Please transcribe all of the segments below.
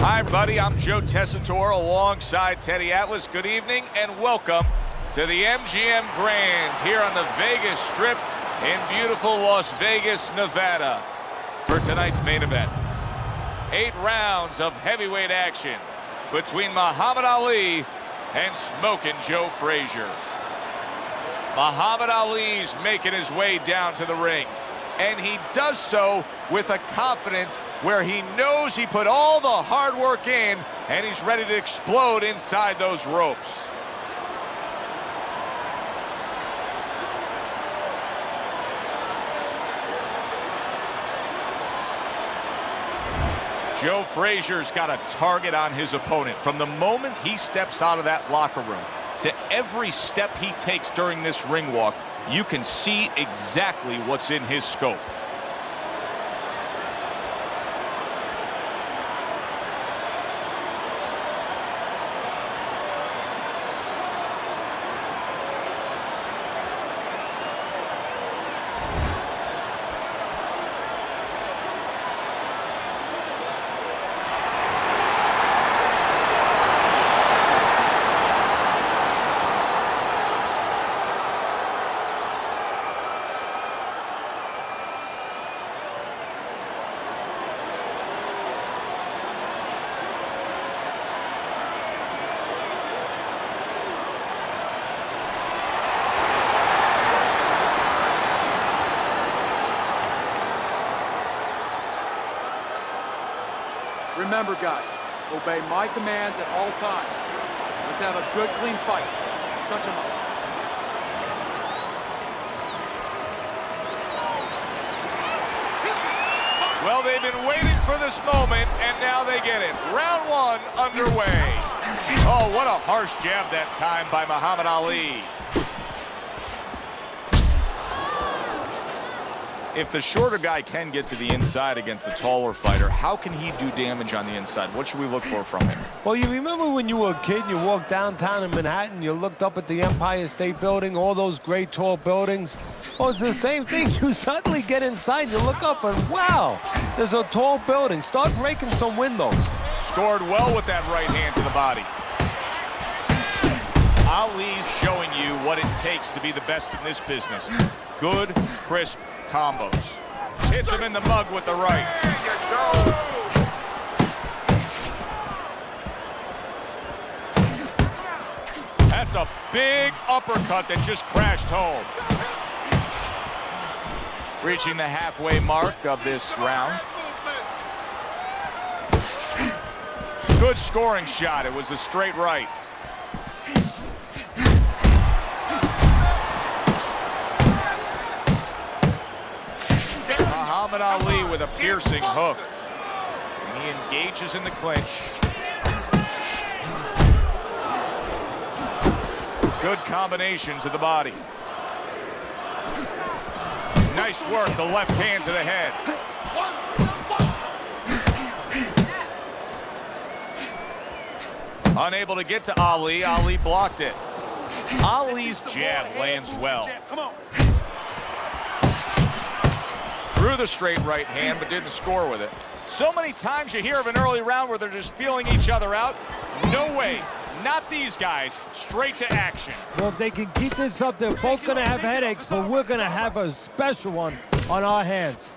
Hi, everybody. I'm Joe Tessitore alongside Teddy Atlas. Good evening and welcome to the MGM Grand here on the Vegas Strip in beautiful Las Vegas, Nevada for tonight's main event. 8 rounds of heavyweight action between Muhammad Ali and Smokin' Joe Frazier. Muhammad Ali's making his way down to the ring, and he does so with a confidence where he knows he put all the hard work in and he's ready to explode inside those ropes. Joe Frazier's got a target on his opponent. From the moment he steps out of that locker room to every step he takes during this ring walk, you can see exactly what's in his scope. Remember, guys, obey my commands at all times. Let's have a good, clean fight. Touch him up. Well, they've been waiting for this moment, and now they get it. Round 1 underway. Oh, what a harsh jab that time by Muhammad Ali. If the shorter guy can get to the inside against the taller fighter, how can he do damage on the inside? What should we look for from him? Well, you remember when you were a kid and you walked downtown in Manhattan, you looked up at the Empire State Building, all those great tall buildings? Well, it's the same thing. You suddenly get inside, you look up, and wow, there's a tall building. Start breaking some windows. Scored well with that right hand to the body. Ali's showing you what it takes to be the best in this business. Good, crisp combos. Hits him in the mug with the right. There you go. That's a big uppercut that just crashed home. Reaching the halfway mark of this round. Good scoring shot. It was a straight right. Muhammad Ali with a piercing hook. And he engages in the clinch. Good combination to the body. Nice work, the left hand to the head. Unable to get to Ali. Ali blocked it. Ali's jab lands well. Come on. Threw the straight right hand, but didn't score with it. So many times you hear of an early round where they're just feeling each other out. No way. Not these guys. Straight to action. Well, if they can keep this up, they're both going to have headaches, but we're going to have a special one on our hands.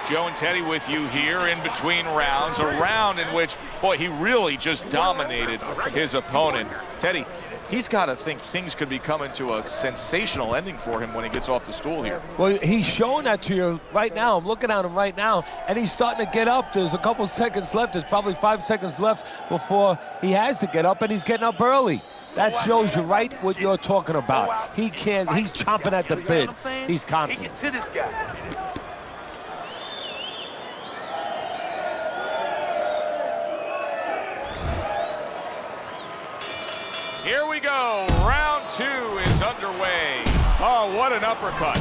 Joe and Teddy with you here in between rounds. A round in which, boy, he really just dominated his opponent. Teddy, he's got to think things could be coming to a sensational ending for him when he gets off the stool here. Well, he's showing that to you right now. I'm looking at him right now, and he's starting to get up. There's a couple seconds left. There's probably 5 seconds left before he has to get up, and he's getting up early. That shows you right what you're talking about. He can't, he's chomping at the bit. He's confident. Take it to this guy. Here we go. Round 2 is underway. Oh, what an uppercut.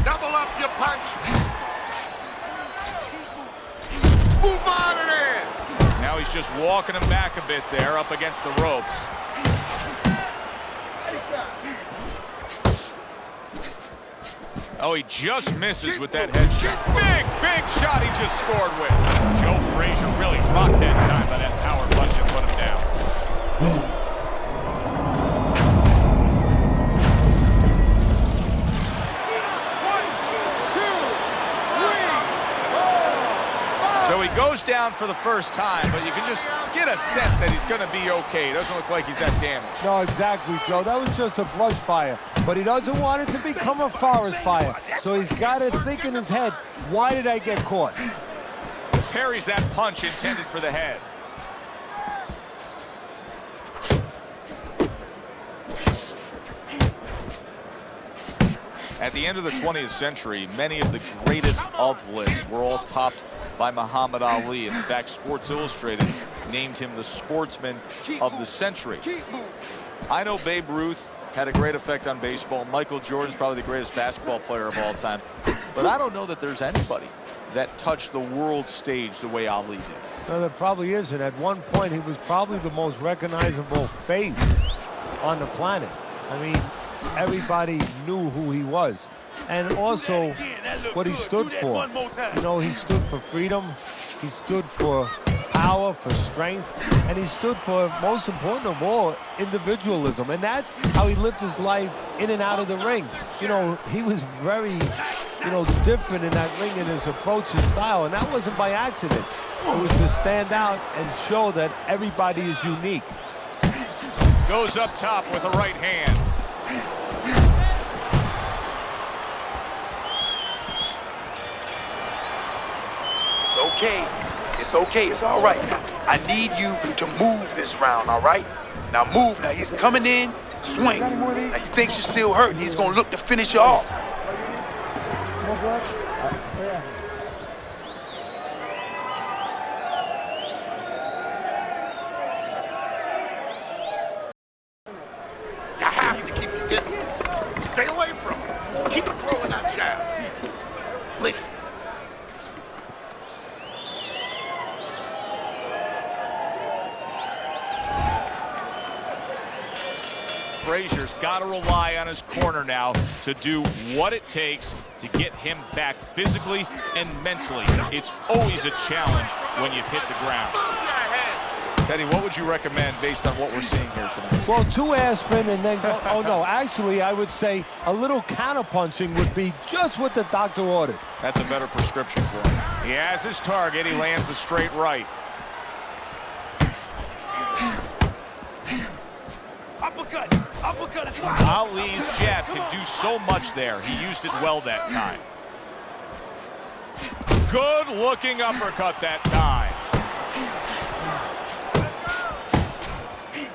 Double up your punch. Move out of there. Now he's just walking him back a bit there up against the ropes. Oh, he just misses with that headshot. Big shot he just scored with. Joe Frazier really rocked that time by that power punch and put him down. So he goes down for the first time, but you can just get a sense that he's going to be okay. It doesn't look like he's that damaged. No, exactly, Joe. That was just a brush fire. But he doesn't want it to become a forest fire. So he's got to think in his head, why did I get caught? Parries that punch intended for the head. At the end of the 20th century, many of the greatest of lists were all topped by Muhammad Ali. In fact, Sports Illustrated named him the sportsman of the century. I know Babe Ruth had a great effect on baseball. Michael Jordan's probably the greatest basketball player of all time. But I don't know that there's anybody that touched the world stage the way Ali did. No, there probably isn't. At one point, he was probably the most recognizable face on the planet. I mean, everybody knew who he was. And also what he stood for. You know, he stood for freedom. He stood for power, for strength. And he stood for, most important of all, individualism. And that's how he lived his life in and out of the ring. You know, he was very, different in that ring in his approach and style. And that wasn't by accident. It was to stand out and show that everybody is unique. Goes up top with a right hand. It's okay. It's okay. It's all right now. I need you to move this round, all right? Now move. Now he's coming in. Swing. Now you think she's still hurting. He's going to look to finish you off. You have to keep your distance. Stay away from him. Keep throwing that jab. Please. Frazier's got to rely on his corner now to do what it takes to get him back physically and mentally. It's always a challenge when you've hit the ground. Teddy, what would you recommend based on what we're seeing here tonight? Well, 2 air spin and then go, oh no, actually I would say a little counter-punching would be just what the doctor ordered. That's a better prescription for him. He has his target. He lands a straight right. Uppercut. Uppercut is wild. Ali's jab can do so much there. He used it well that time. Good looking uppercut that time.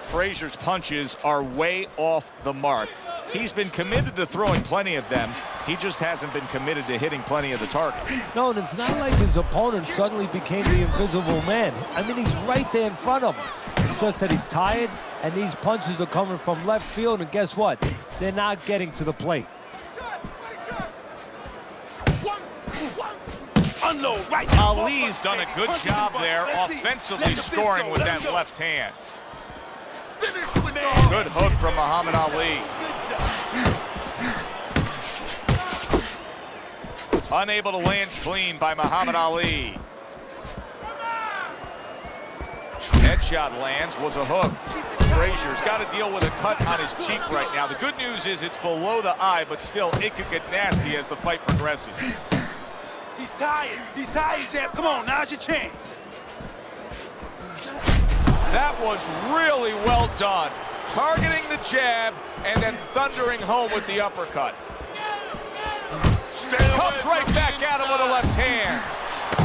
Frazier's punches are way off the mark. He's been committed to throwing plenty of them. He just hasn't been committed to hitting plenty of the target. No, and it's not like his opponent suddenly became the invisible man. I mean, he's right there in front of him. It's just that he's tired, and these punches are coming from left field, and guess what? They're not getting to the plate. Unload right. Ali's done a good job there offensively scoring with that left hand. Good hook from Muhammad Ali. Unable to land clean by Muhammad Ali. Headshot lands, was a hook. Frazier's got to deal with a cut on his cheek right now. The good news is it's below the eye, but still it could get nasty as the fight progresses. He's tired. He's tired, champ. Come on, now's your chance. That was really well done. Targeting the jab and then thundering home with the uppercut. Comes right back at him with a left hand.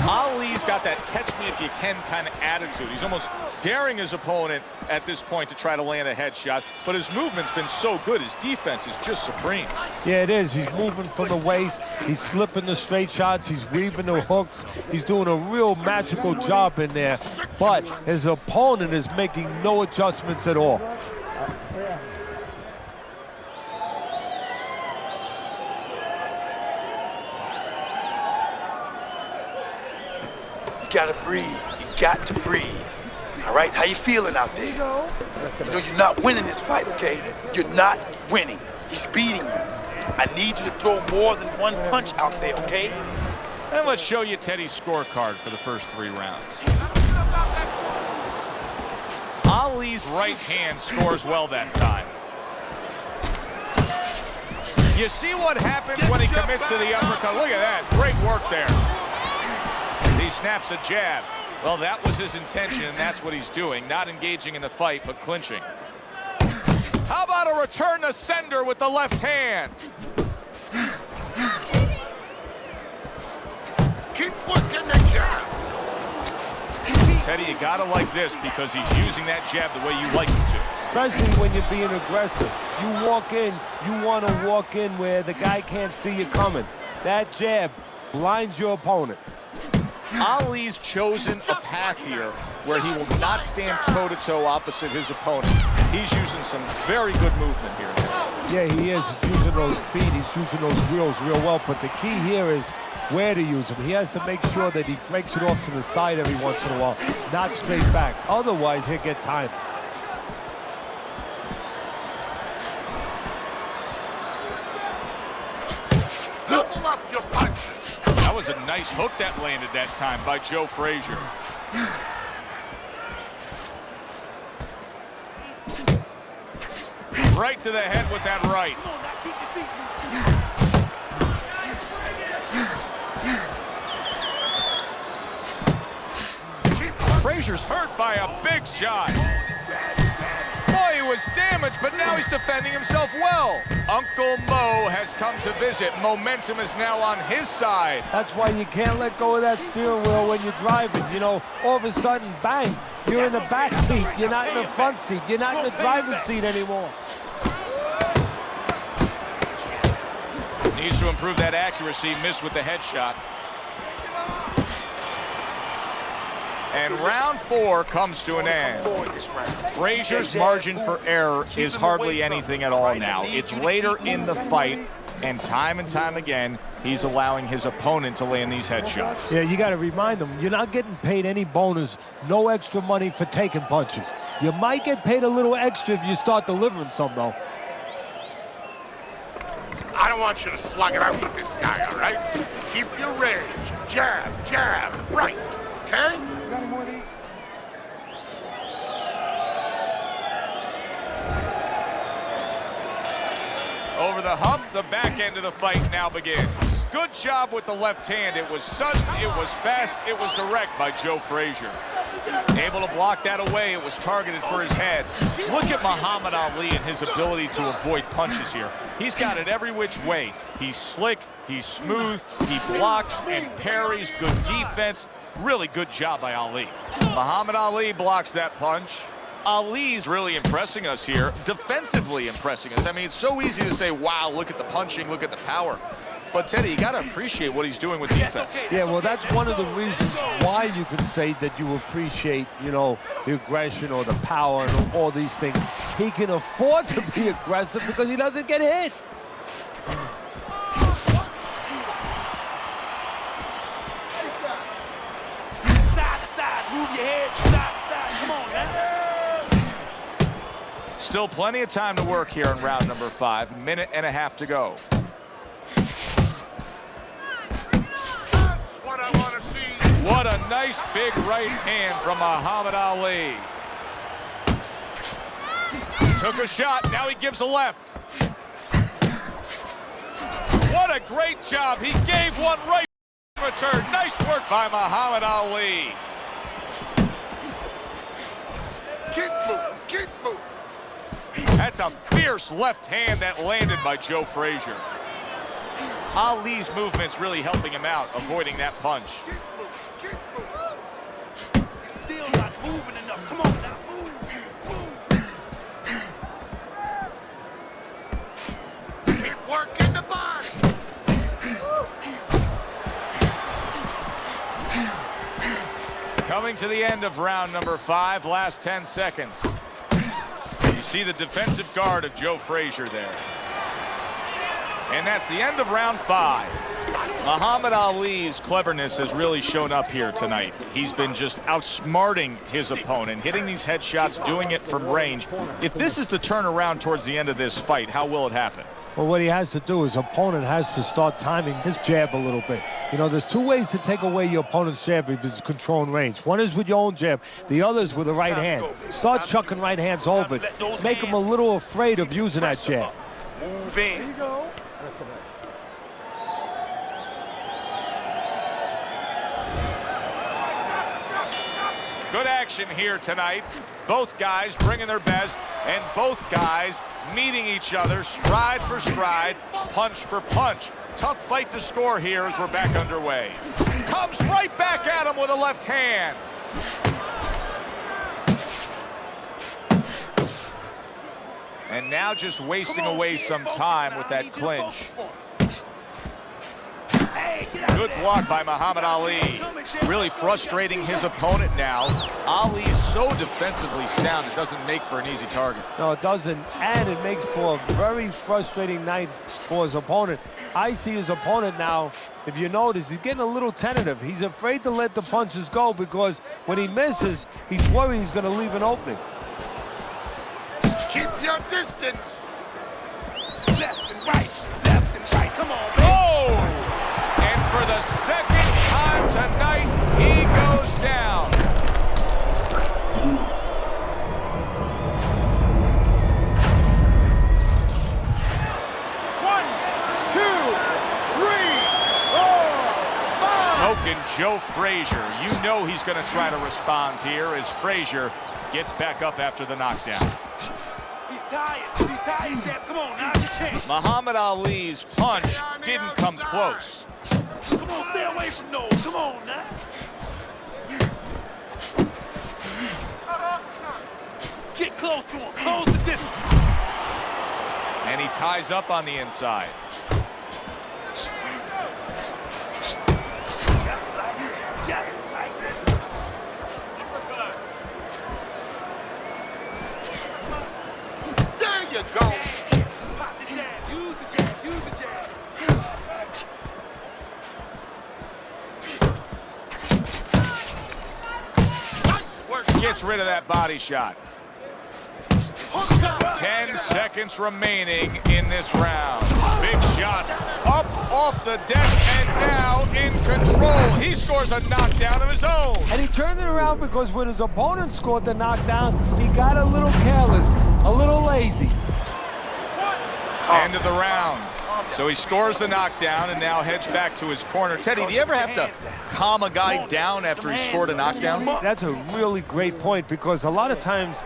Ali's got that catch-me-if-you-can kind of attitude. He's almost daring his opponent at this point to try to land a headshot, but his movement's been so good. His defense is just supreme. Yeah, it is. He's moving from the waist. He's slipping the straight shots. He's weaving the hooks. He's doing a real magical job in there, but his opponent is making no adjustments at all. You gotta breathe. You got to breathe. All right? How you feeling out there? You know you're not winning this fight, okay? You're not winning. He's beating you. I need you to throw more than one punch out there, okay? And let's show you Teddy's scorecard for the first 3 rounds. Ali's right hand scores well that time. You see what happens when he commits to the uppercut? Look at that. Great work there. He snaps a jab. Well, that was his intention, and that's what he's doing. Not engaging in the fight, but clinching. How about a return to sender with the left hand? Keep working the jab. Teddy, you gotta like this because he's using that jab the way you like him to. Especially when you're being aggressive. You walk in, you want to walk in where the guy can't see you coming. That jab blinds your opponent. Ali's chosen a path here where he will not stand toe-to-toe opposite his opponent. He's using some very good movement here. Yeah, he is. He's using those feet. He's using those wheels real well. But the key here is where to use them. He has to make sure that he breaks it off to the side every once in a while, not straight back. Otherwise, he'll get time. Double up your punches. That was a nice hook that landed that time by Joe Frazier. Right to the head with that right. Frazier's hurt by a big shot. Boy, he was damaged, but now he's defending himself well. Uncle Mo has come to visit. Momentum is now on his side. That's why you can't let go of that steering wheel when you're driving. You know, all of a sudden, bang, you're in the back seat. You're not in the front seat. You're not in the driver's seat anymore. Needs to improve that accuracy. Missed with the headshot. And round 4 comes to an end. Frazier's margin for error is hardly anything at all now. It's later in the fight, and time again, he's allowing his opponent to land these headshots. Yeah, you got to remind them, you're not getting paid any bonus, no extra money for taking punches. You might get paid a little extra if you start delivering some, though. I don't want you to slug it out with this guy, all right? Keep your range. Jab, jab, right. Okay? Over the hump, the back end of the fight now begins. Good job with the left hand. It was sudden, it was fast, it was direct by Joe Frazier. Able to block that away. It was targeted for his head. Look at Muhammad Ali and his ability to avoid punches here. He's got it every which way. He's slick, he's smooth, he blocks and parries. Good defense. Really good job by Ali. Muhammad Ali blocks that punch. Ali's really impressing us here, defensively impressing us. I mean, it's so easy to say, wow, look at the punching, look at the power. But, Teddy, you got to appreciate what he's doing with defense. Yeah, well, that's one of the reasons why you can say that you appreciate, you know, the aggression or the power and all these things. He can afford to be aggressive because he doesn't get hit. Side to side, move your head, side to side. Come on, man. Still plenty of time to work here in round number 5. A minute and a half to go. What I want to see. What a nice big right hand from Muhammad Ali. Took a shot, now he gives a left. What a great job. He gave one right in return. Nice work by Muhammad Ali. Keep moving, keep moving. That's a fierce left hand that landed by Joe Frazier. Ali's movement's really helping him out, avoiding that punch. Keep moving. You're still not moving enough. Come on now, move. Keep working the body. Coming to the end of round number 5, last 10 seconds. You see the defensive guard of Joe Frazier there. And that's the end of round 5. Muhammad Ali's cleverness has really shown up here tonight. He's been just outsmarting his opponent, hitting these headshots, doing it from range. If this is the turnaround towards the end of this fight, how will it happen? Well, what he has to do, his opponent has to start timing his jab a little bit. You know, there's two ways to take away your opponent's jab if it's controlling range. One is with your own jab. The other is with the right hand. Start chucking right hands over it. Make him a little afraid of using that jab. Move in. There you go. Good action here tonight. Both guys bringing their best, and both guys meeting each other stride for stride, punch for punch. Tough fight to score here as we're back underway. Comes right back at him with a left hand. And now just wasting away some time with that clinch. Good block by Muhammad Ali. Really frustrating his opponent now. Ali's so defensively sound, it doesn't make for an easy target. No, it doesn't, and it makes for a very frustrating night for his opponent. I see his opponent now, if you notice, he's getting a little tentative. He's afraid to let the punches go because when he misses, he's worried he's going to leave an opening. Keep your distance. Left and right, come on, baby. Oh! And for the second time tonight, he goes down. One, two, three, four, five. Smoking Joe Frazier. You know he's going to try to respond here as Frazier gets back up after the knockdown. He's tired, champ. Come on, now's your chance. Muhammad Ali's punch didn't come close. Come on, stay away from those. Come on, now. Get close to him. Close the distance. And he ties up on the inside. Just like this. There you go. Pop the jab. Use the jab. Use the jab. Nice work. Gets rid of that body shot. 10 seconds remaining in this round. Big shot up off the deck and now in control. He scores a knockdown of his own. And he turned it around because when his opponent scored the knockdown, he got a little careless, a little lazy. End of the round. So he scores the knockdown and now heads back to his corner. Teddy, do you ever have to calm a guy down after he scored a knockdown? That's a really great point because a lot of times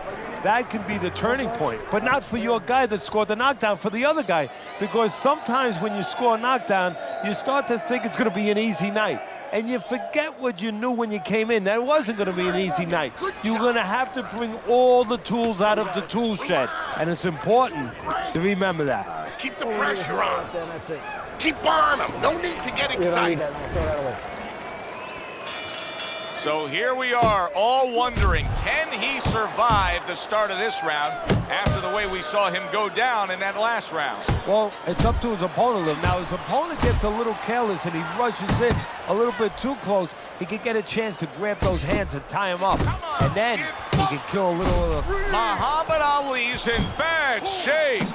that can be the turning point, but not for your guy that scored the knockdown, for the other guy, because sometimes when you score a knockdown, you start to think it's going to be an easy night, and you forget what you knew when you came in. That it wasn't going to be an easy night. You're going to have to bring all the tools out of the tool shed, and it's important to remember that. Keep the pressure on. Keep on him. No need to get excited. So here we are, all wondering, can he survive the start of this round after the way we saw him go down in that last round? Well, it's up to his opponent. Now, his opponent gets a little careless and he rushes in a little bit too close. He can get a chance to grab those hands and tie him up. And then he can kill a little of the... Muhammad Ali's in bad shape.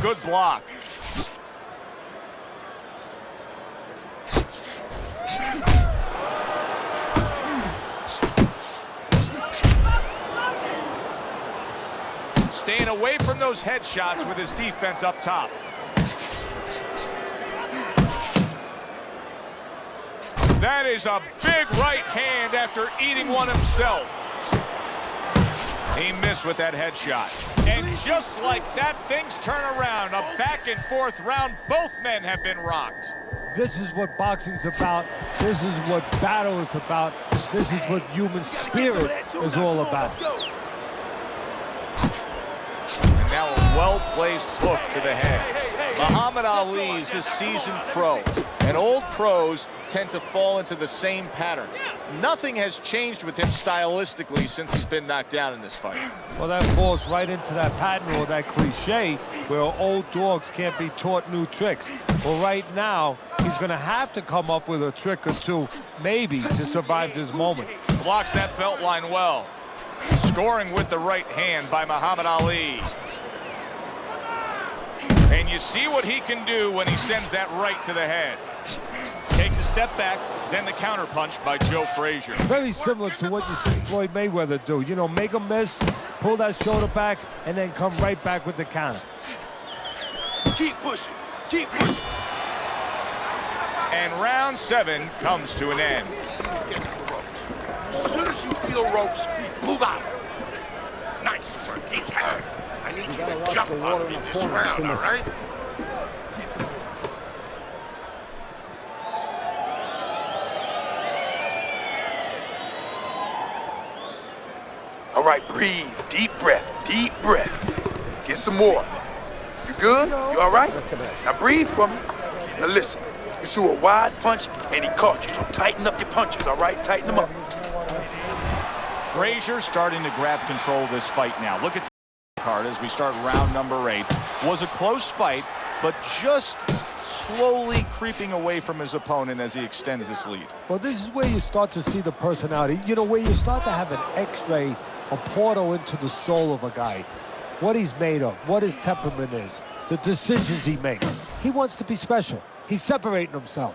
Good block. Staying away from those headshots with his defense up top. That is a big right hand after eating one himself. He missed with that headshot. And just like that, things turn around. A back and forth round. Both men have been rocked. This is what boxing's about. This is what battle is about. This is what human spirit is all about. And now a well-placed hook to the head. Muhammad Ali is a seasoned pro, and old pros tend to fall into the same patterns. Nothing has changed with him stylistically since he's been knocked down in this fight. Well, that falls right into that pattern or that cliche where old dogs can't be taught new tricks. Well, right now, he's going to have to come up with a trick or two, maybe, to survive this moment. Blocks that belt line well. Scoring with the right hand by Muhammad Ali. And you see what he can do when he sends that right to the head. Takes a step back, then the counter punch by Joe Frazier. Very similar to what you see Floyd Mayweather do. You know, make a miss, pull that shoulder back, and then come right back with the counter. Keep pushing. Keep pushing. And round 7 comes to an end. Get to the ropes. As soon as you feel ropes, move out. Nice work. He's hurt. I need you to jump on me this round, all right? All right, breathe. Deep breath. Deep breath. Get some water. You good? You all right? Now breathe for me. Now listen. You threw a wide punch and he caught you, so tighten up your punches, all right? Tighten them up. Frazier starting to grab control of this fight now. Look at the card as we start round number 8. Was a close fight, but just slowly creeping away from his opponent as he extends this lead. Well, this is where you start to see the personality. You know, where you start to have an x-ray, a portal into the soul of a guy. What he's made of, what his temperament is, the decisions he makes. He wants to be special. He's separating himself.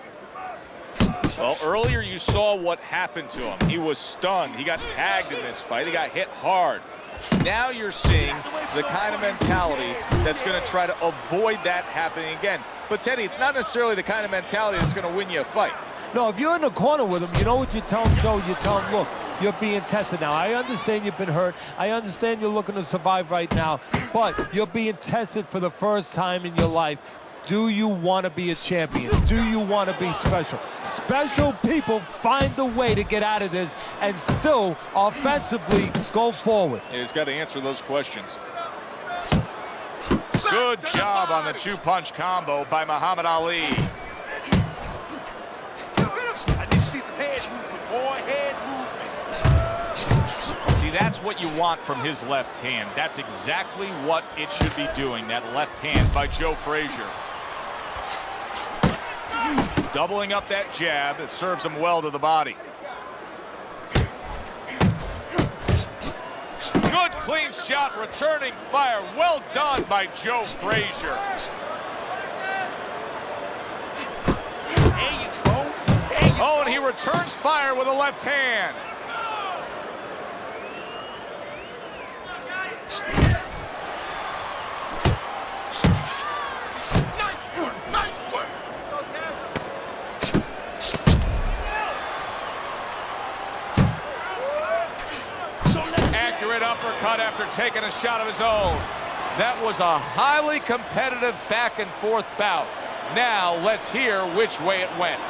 Well, earlier you saw what happened to him. He was stunned. He got tagged in this fight. He got hit hard. Now you're seeing the kind of mentality that's going to try to avoid that happening again. But, Teddy, it's not necessarily the kind of mentality that's going to win you a fight. No, if you're in the corner with him, you know what you tell him, Joe? You tell him, look, you're being tested now. I understand you've been hurt. I understand you're looking to survive right now. But you're being tested for the first time in your life. Do you want to be a champion? Do you want to be special? Special people find a way to get out of this and still offensively go forward. He's got to answer those questions. Good job on the 2-punch combo by Muhammad Ali. I need to see some head movement, boy. Head movement. See, that's what you want from his left hand. That's exactly what it should be doing, that left hand by Joe Frazier. Doubling up that jab, it serves him well to the body. Good clean shot, returning fire. Well done by Joe Frazier. There you go. There you Oh, and he returns fire with a left hand. Nice work. Nice work. Accurate uppercut after taking a shot of his own. That was a highly competitive back and forth bout. Now let's hear which way it went.